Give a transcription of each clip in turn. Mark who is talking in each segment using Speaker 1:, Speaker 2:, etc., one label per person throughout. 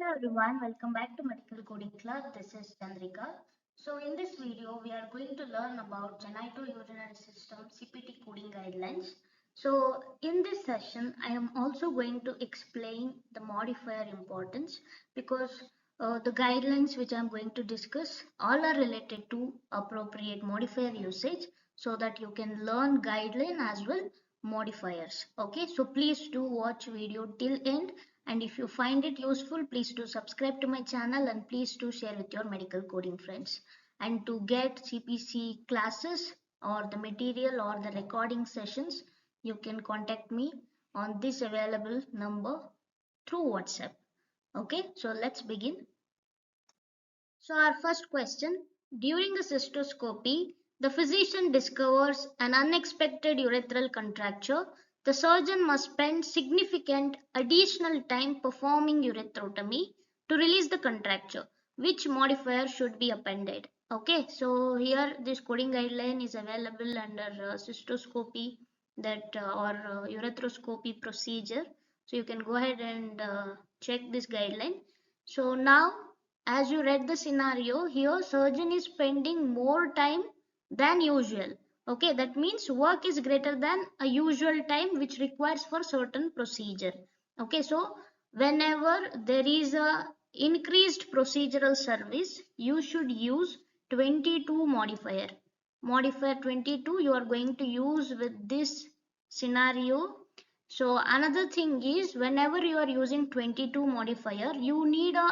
Speaker 1: Hello everyone, welcome back to Medical Coding Club. This is Chandrika. So in this video, we are going to learn about Genitourinary System CPT coding guidelines. So in this session, I am also going to explain the modifier importance because the guidelines which I am going to discuss all are related to appropriate modifier usage so that you can learn guideline as well modifiers. Okay, so please do watch video till end, and if you find it useful, please do subscribe to my channel and please do share with your medical coding friends. And to get CPC classes or the material or the recording sessions, you can contact me on this available number through WhatsApp. Okay, so let's begin. So our first question, during the cystoscopy, the physician discovers an unexpected urethral contracture. The surgeon must spend significant additional time performing urethrotomy to release the contracture. Which modifier should be appended? Okay, so here this coding guideline is available under cystoscopy or urethroskopy procedure. So you can go ahead and check this guideline. So now, as you read the scenario, here surgeon is spending more time than usual. Okay, that means work is greater than a usual time which requires for certain procedure. Okay, so whenever there is a increased procedural service, you should use 22 modifier. Modifier 22 you are going to use with this scenario. So another thing is, whenever you are using 22 modifier, you need a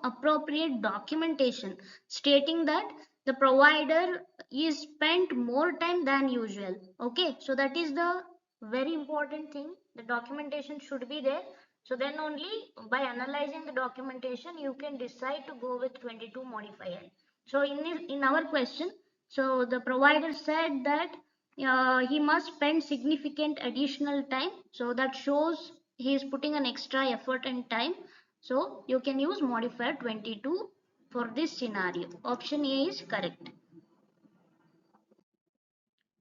Speaker 1: appropriate documentation stating that the provider is spent more time than usual. Okay, so that is the very important thing. The documentation should be there. So then only by analyzing the documentation you can decide to go with 22 modifier. So in our question, so the provider said that he must spend significant additional time, so that shows he is putting an extra effort and time. So you can use modifier 22 for this scenario. Option A is correct.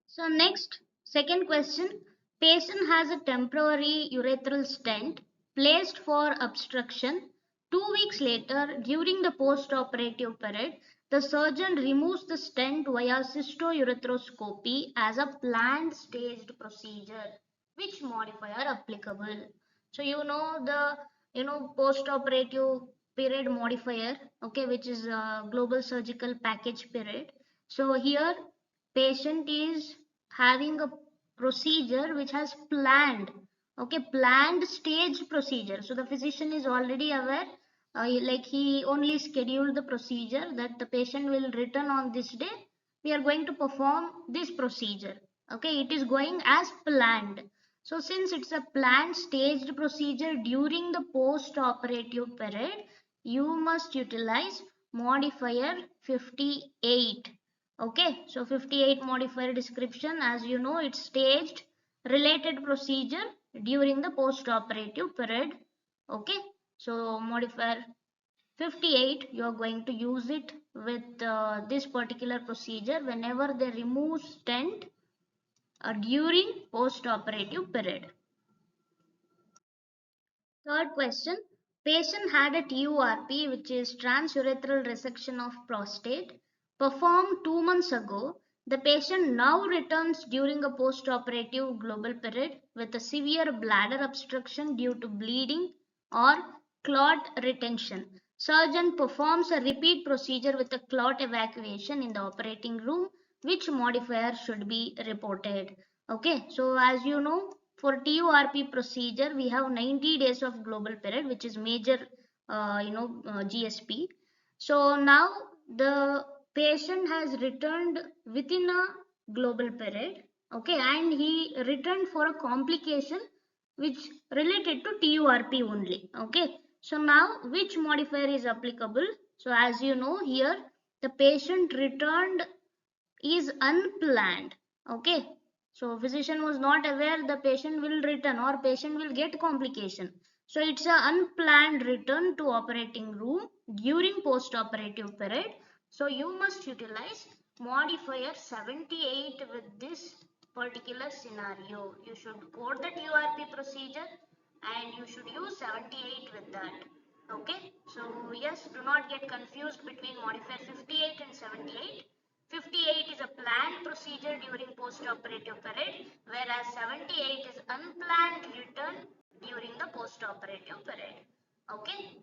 Speaker 1: So next, second question. Patient has a temporary urethral stent placed for obstruction. 2 weeks later, during the post-operative period, the surgeon removes the stent via cystourethroskopy as a planned staged procedure. Which modifier applicable? So you know the post-operative period modifier, okay, which is a global surgical package period. So here patient is having a procedure which has planned, okay, planned staged procedure. So the physician is already aware, like he only scheduled the procedure that the patient will return on this day, we are going to perform this procedure. Okay, it is going as planned. So since it's a planned staged procedure during the post operative period, you must utilize modifier 58. Okay, so 58 modifier description, as you know, it's staged related procedure during the post-operative period. Okay, so modifier 58, you are going to use it with this particular procedure whenever they remove stent during post-operative period. Third question, patient had a TURP, which is transurethral resection of prostate, performed 2 months ago. The patient now returns during a post-operative global period with a severe bladder obstruction due to bleeding or clot retention. Surgeon performs a repeat procedure with a clot evacuation in the operating room. Which modifier should be reported? Okay, so as you know, for TURP procedure, we have 90 days of global period, which is major, GSP. So now the patient has returned within a global period, okay, and he returned for a complication which related to TURP only, okay. So now which modifier is applicable? So as you know, here the patient returned is unplanned, okay. So physician was not aware the patient will return or patient will get complication. So it's an unplanned return to operating room during post-operative period. So you must utilize modifier 78 with this particular scenario. You should code the TURP procedure and you should use 78 with that. Okay, so yes, do not get confused between modifier 58 and 78. 58 is a planned procedure during post-operative period, whereas 78 is unplanned return during the post-operative period. Okay.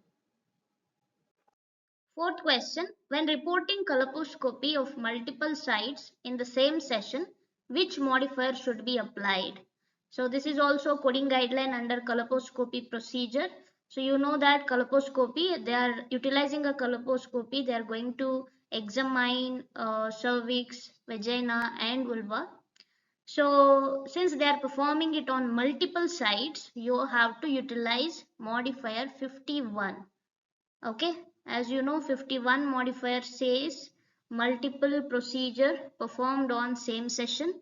Speaker 1: Fourth question, when reporting colposcopy of multiple sites in the same session, which modifier should be applied? So this is also coding guideline under colposcopy procedure. So you know that colposcopy, they are utilizing a colposcopy, they are going to examine cervix, vagina and vulva. So since they are performing it on multiple sites, you have to utilize modifier 51. Okay, as you know, 51 modifier says multiple procedure performed on same session.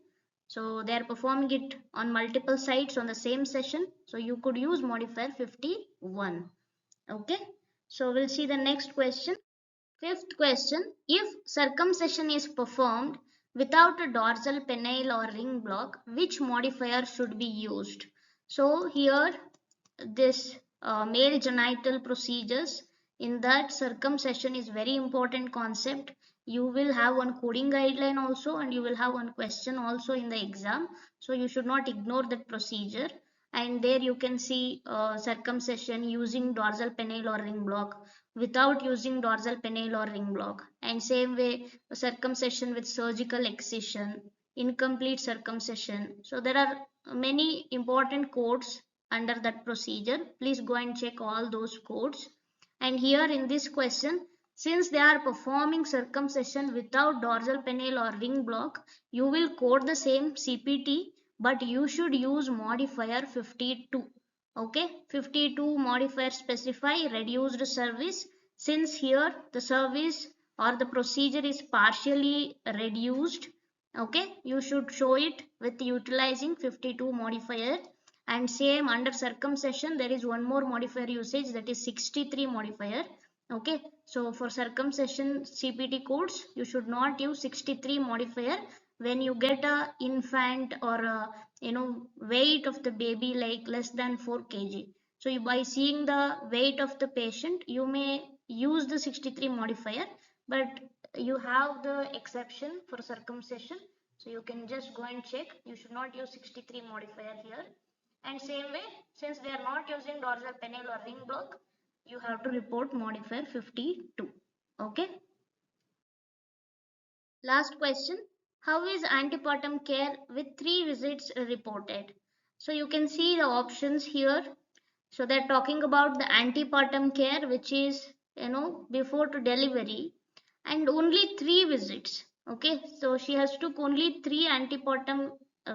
Speaker 1: So they are performing it on multiple sites on the same session. So you could use modifier 51. Okay, so we'll see the next question. Fifth question, if circumcision is performed without a dorsal penile or ring block, which modifier should be used? So here this male genital procedures, in that circumcision is very important concept. You will have one coding guideline also and you will have one question also in the exam, so you should not ignore that procedure. And there you can see circumcision using dorsal penile or ring block, without using dorsal penile or ring block, and same way circumcision with surgical excision, incomplete circumcision. So there are many important codes under that procedure. Please go and check all those codes. And here in this question, since they are performing circumcision without dorsal penile or ring block, you will code the same CPT, but you should use modifier 52. Okay, 52 modifier specify reduced service. Since here the service or the procedure is partially reduced, okay, you should show it with utilizing 52 modifier. And same under circumcision there is one more modifier usage, that is 63 modifier. Okay, so for circumcision CPT codes you should not use 63 modifier when you get a infant or a, weight of the baby like less than 4 kg. So you, by seeing the weight of the patient, you may use the 63 modifier, but you have the exception for circumcision, so you can just go and check. You should not use 63 modifier here. And same way, since they are not using dorsal penile or ring block, you have to report modifier 52. Okay. Last question. How is antepartum care with 3 visits reported? So you can see the options here. So they're talking about the antepartum care, which is, before to delivery, and only 3 visits. Okay, so she has took only 3 antepartum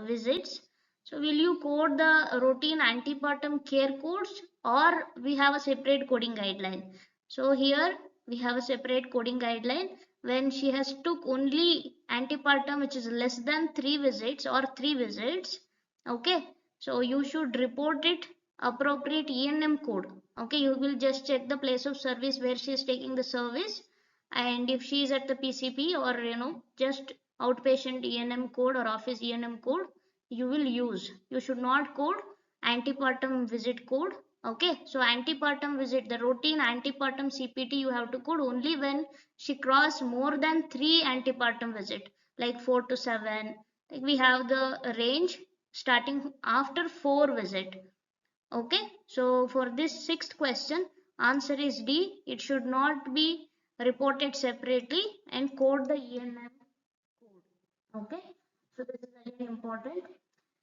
Speaker 1: visits. So will you code the routine antepartum care codes, or we have a separate coding guideline? So here we have a separate coding guideline. When she has took only antepartum which is less than 3 visits or 3 visits, okay, so you should report it appropriate ENM code. Okay, you will just check the place of service where she is taking the service, and if she is at the PCP or just outpatient ENM code or office ENM code, you will use. You should not code antepartum visit code. Okay, so antepartum visit, the routine antepartum CPT you have to code only when she cross more than 3 antepartum visit, like 4 to 7. Like we have the range starting after 4 visit. Okay, so for this sixth question, answer is D. It should not be reported separately and code the ENM code. Okay, so this is very important.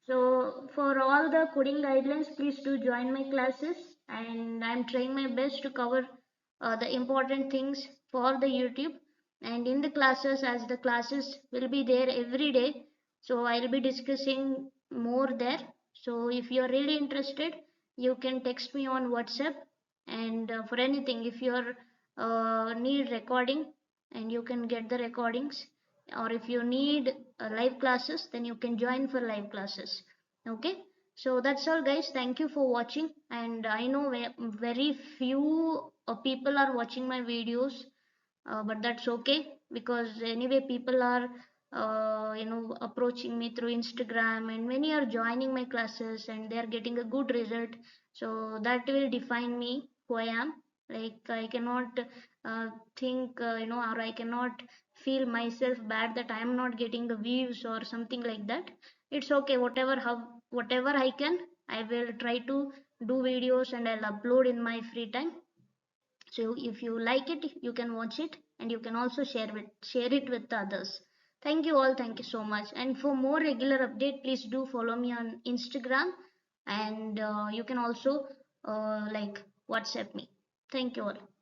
Speaker 1: So for all the coding guidelines, please do join my classes, and I'm trying my best to cover the important things for the YouTube. And in the classes, as the classes will be there every day, so I'll be discussing more there. So if you're really interested, you can text me on WhatsApp, and for anything, if you're need recording, and you can get the recordings, or if you need live classes, then you can join for live classes. Okay, so that's all guys, thank you for watching. And I know very few people are watching my videos, but that's okay, because anyway people are approaching me through Instagram, and many are joining my classes and they are getting a good result. So that will define me who I am. Like I cannot think or I cannot feel myself bad that I am not getting the views or something like that. It's okay, whatever I can, I will try to do videos and I'll upload in my free time. So if you like it, you can watch it, and you can also share it with others. Thank you all. Thank you so much. And for more regular update, please do follow me on Instagram, and you can also like WhatsApp me. Thank you all.